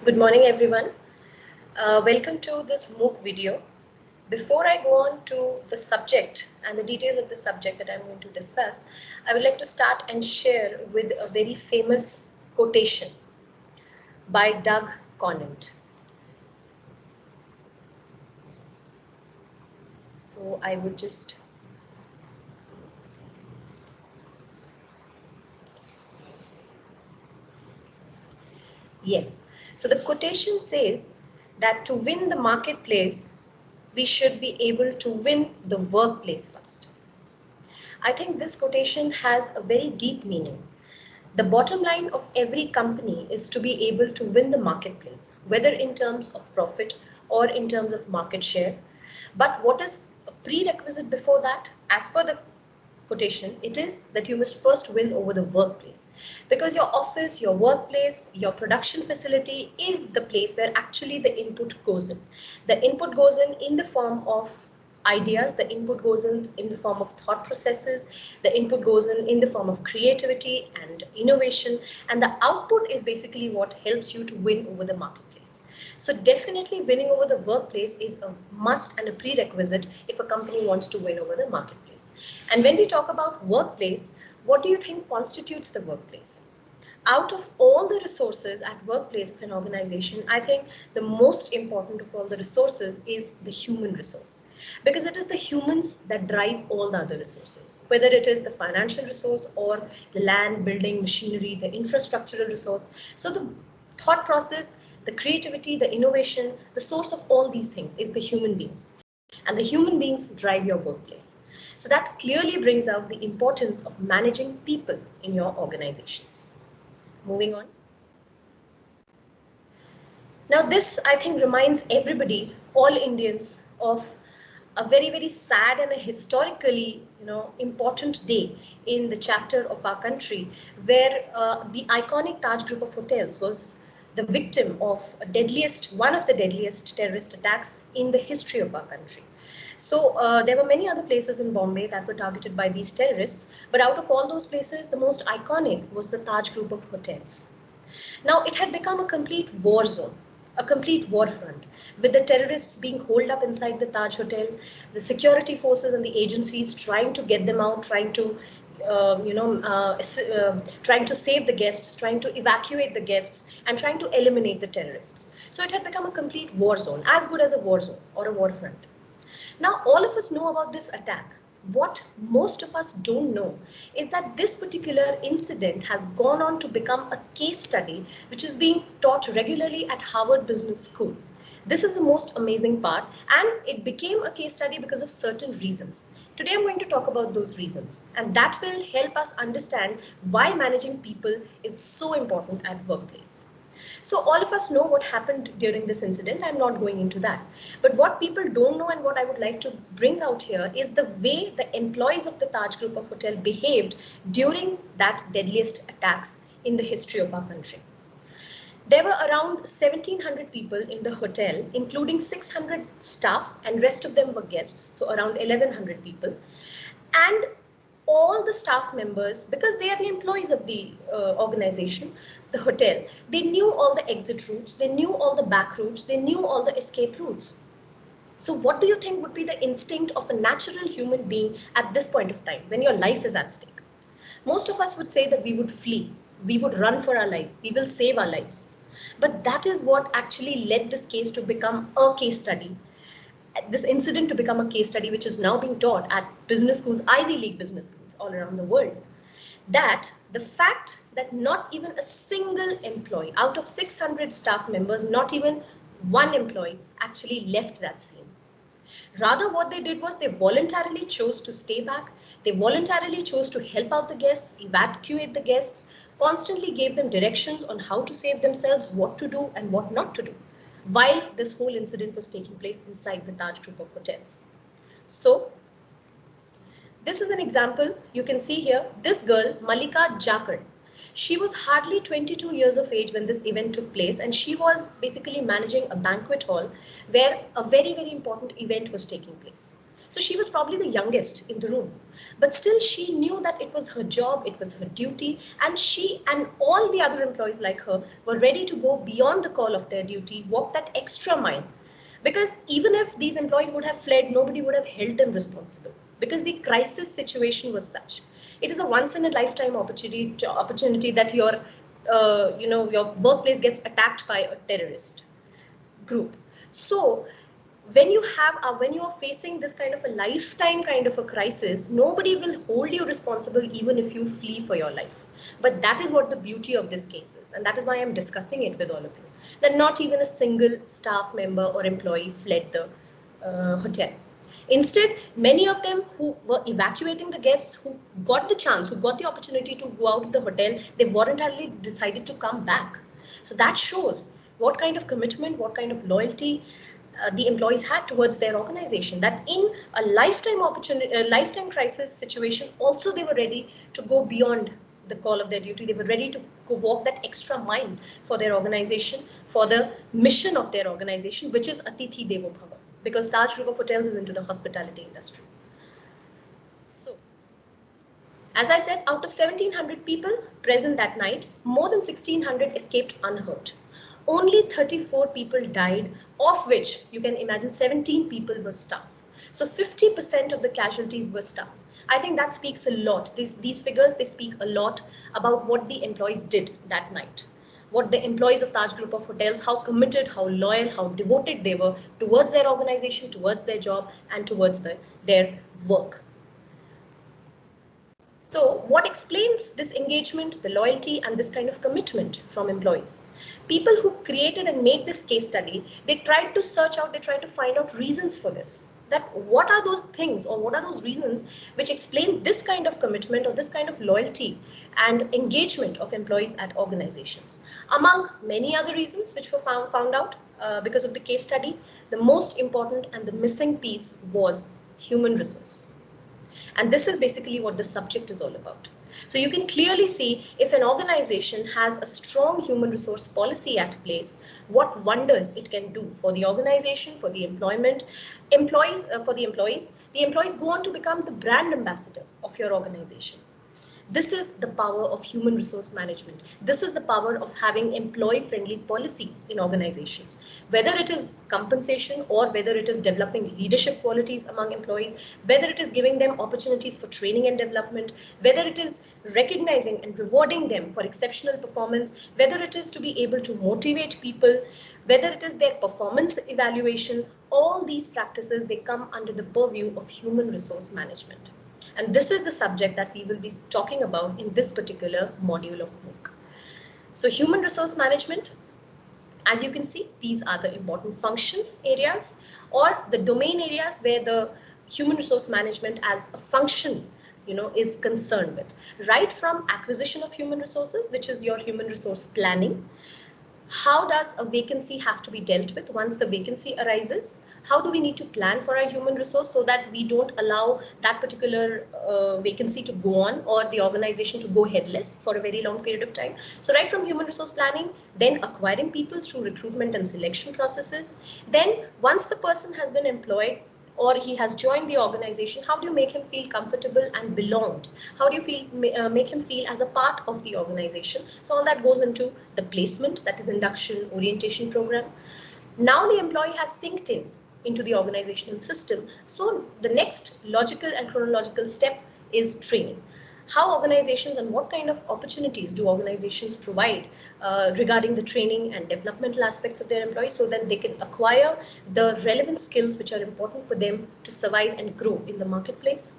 Good morning, everyone. Welcome to this MOOC video. Before I go on to the subject and the details of the subject that I'm going to discuss, I would like to start and share with a very famous quotation by Doug Conant. So I would just Yes. So the quotation says that to win the marketplace, we should be able to win the workplace first. I think this quotation has a very deep meaning. The bottom line of every company is to be able to win the marketplace, whether in terms of profit or in terms of market share. But what is a prerequisite before that? As per the quotation, it is that you must first win over the workplace, because your office, your workplace, your production facility is the place where actually the input goes in. The input goes in the form of ideas, the input goes in the form of thought processes, the input goes in the form of creativity and innovation, and the output is basically what helps you to win over the marketplace. So definitely winning over the workplace is a must and a prerequisite if a company wants to win over the marketplace. And when we talk about workplace, what do you think constitutes the workplace? Out of all the resources at workplace of an organization, I think the most important of all the resources is the human resource, because it is the humans that drive all the other resources, whether it is the financial resource or the land, building, machinery, the infrastructural resource. So the thought process, the creativity, the innovation, the source of all these things is the human beings, and the human beings drive your workplace. So that clearly brings out the importance of managing people in your organizations. Moving on. Now, this I think reminds everybody, all Indians, of a very, very sad and a historically, important day in the chapter of our country, where the iconic Taj Group of hotels was the victim of one of the deadliest terrorist attacks in the history of our country. So there were many other places in Bombay that were targeted by these terrorists, but out of all those places, the most iconic was the Taj Group of hotels. Now, it had become a complete war zone, a complete war front, with the terrorists being holed up inside the Taj Hotel, the security forces and the agencies trying to get them out, trying to save the guests, trying to evacuate the guests, and trying to eliminate the terrorists. So it had become a complete war zone, as good as a war zone or a war front. Now, all of us know about this attack. What most of us don't know is that this particular incident has gone on to become a case study which is being taught regularly at Harvard Business School. This is the most amazing part, and it became a case study because of certain reasons. Today, I'm going to talk about those reasons, and that will help us understand why managing people is so important at workplace. So all of us know what happened during this incident. I'm not going into that. But what people don't know and what I would like to bring out here is the way the employees of the Taj Group of Hotel behaved during that deadliest attacks in the history of our country. There were around 1,700 people in the hotel, including 600 staff, and rest of them were guests, so around 1,100 people. And all the staff members, because they are the employees of the organization, the hotel, they knew all the exit routes, they knew all the back routes, they knew all the escape routes. So what do you think would be the instinct of a natural human being at this point of time when your life is at stake? Most of us would say that we would flee, we would run for our life, we will save our lives. But that is what actually led this case to become a case study, this incident to become a case study which is now being taught at business schools, Ivy League business schools all around the world. That the fact that not even a single employee out of 600 staff members, not even one employee actually left that scene. Rather, what they did was they voluntarily chose to stay back. They voluntarily chose to help out the guests, evacuate the guests, constantly gave them directions on how to save themselves, what to do and what not to do, while this whole incident was taking place inside the Taj Group of hotels. So, this is an example you can see here. This girl, Malika Jakar, she was hardly 22 years of age when this event took place, and she was basically managing a banquet hall where a very, very important event was taking place. So she was probably the youngest in the room, but still she knew that it was her job, it was her duty, and she and all the other employees like her were ready to go beyond the call of their duty, walk that extra mile. Because even if these employees would have fled, nobody would have held them responsible because the crisis situation was such. It is a once in a lifetime opportunity that your workplace gets attacked by a terrorist group. So when you are facing this kind of a lifetime kind of a crisis, nobody will hold you responsible even if you flee for your life. But that is what the beauty of this case is, and that is why I'm discussing it with all of you, that not even a single staff member or employee fled the hotel. Instead, many of them who were evacuating the guests, who got the chance, who got the opportunity to go out of the hotel, they voluntarily decided to come back. So that shows what kind of commitment, what kind of loyalty the employees had towards their organization. That in a lifetime opportunity, a lifetime crisis situation, also they were ready to go beyond the call of their duty. They were ready to go walk that extra mile for their organization, for the mission of their organization, which is Atithi Devo Bhava, because Taj Group of Hotels is into the hospitality industry. So, as I said, out of 1,700 people present that night, more than 1,600 escaped unhurt. Only 34 people died, of which you can imagine 17 people were staff. So 50% of the casualties were staff. I think that speaks a lot. These figures, they speak a lot about what the employees did that night. What the employees of Taj Group of Hotels, how committed, how loyal, how devoted they were towards their organization, towards their job, and towards their work. So what explains this engagement, the loyalty, and this kind of commitment from employees? People who created and made this case study, they tried to search out, they tried to find out reasons for this. That what are those things or what are those reasons which explain this kind of commitment or this kind of loyalty and engagement of employees at organizations? Among many other reasons which were found out because of the case study, the most important and the missing piece was human resource. And this is basically what the subject is all about. So you can clearly see if an organization has a strong human resource policy at place, what wonders it can do for the organization, for the for the employees. The employees go on to become the brand ambassador of your organization. This is the power of human resource management. This is the power of having employee-friendly policies in organizations. Whether it is compensation or whether it is developing leadership qualities among employees, whether it is giving them opportunities for training and development, whether it is recognizing and rewarding them for exceptional performance, whether it is to be able to motivate people, whether it is their performance evaluation, all these practices, they come under the purview of human resource management. And this is the subject that we will be talking about in this particular module of MOOC. So human resource management, as you can see, these are the important functions areas or the domain areas where the human resource management as a function is concerned with. Right from acquisition of human resources, which is your human resource planning. How does a vacancy have to be dealt with once the vacancy arises? How do we need to plan for our human resource so that we don't allow that particular vacancy to go on or the organization to go headless for a very long period of time? So right from human resource planning, then acquiring people through recruitment and selection processes. Then once the person has been employed, or he has joined the organization, how do you make him feel comfortable and belonged? How do you make him feel as a part of the organization? So all that goes into the placement, that is induction, orientation program. Now the employee has synced in into the organizational system. So the next logical and chronological step is training. How organizations and what kind of opportunities do organizations provide regarding the training and developmental aspects of their employees so that they can acquire the relevant skills which are important for them to survive and grow in the marketplace.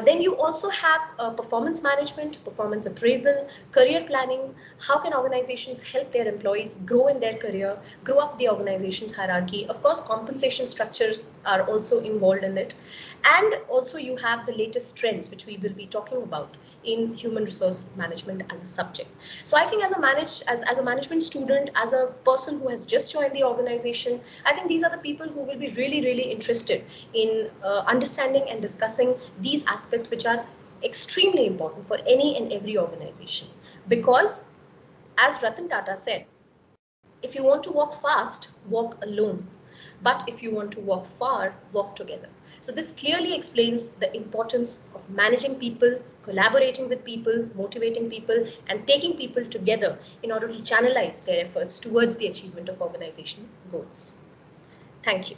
Then you also have performance management, performance appraisal, career planning. How can organizations help their employees grow in their career, grow up the organization's hierarchy? Of course, compensation structures are also involved in it. And also you have the latest trends, which we will be talking about in human resource management as a subject. So I think as a management student, as a person who has just joined the organization, I think these are the people who will be really, really interested in understanding and discussing these aspects which are extremely important for any and every organization. Because as Ratan Tata said, if you want to walk fast, walk alone. But if you want to walk far, walk together. So this clearly explains the importance of managing people, collaborating with people, motivating people, and taking people together in order to channelize their efforts towards the achievement of organizational goals. Thank you.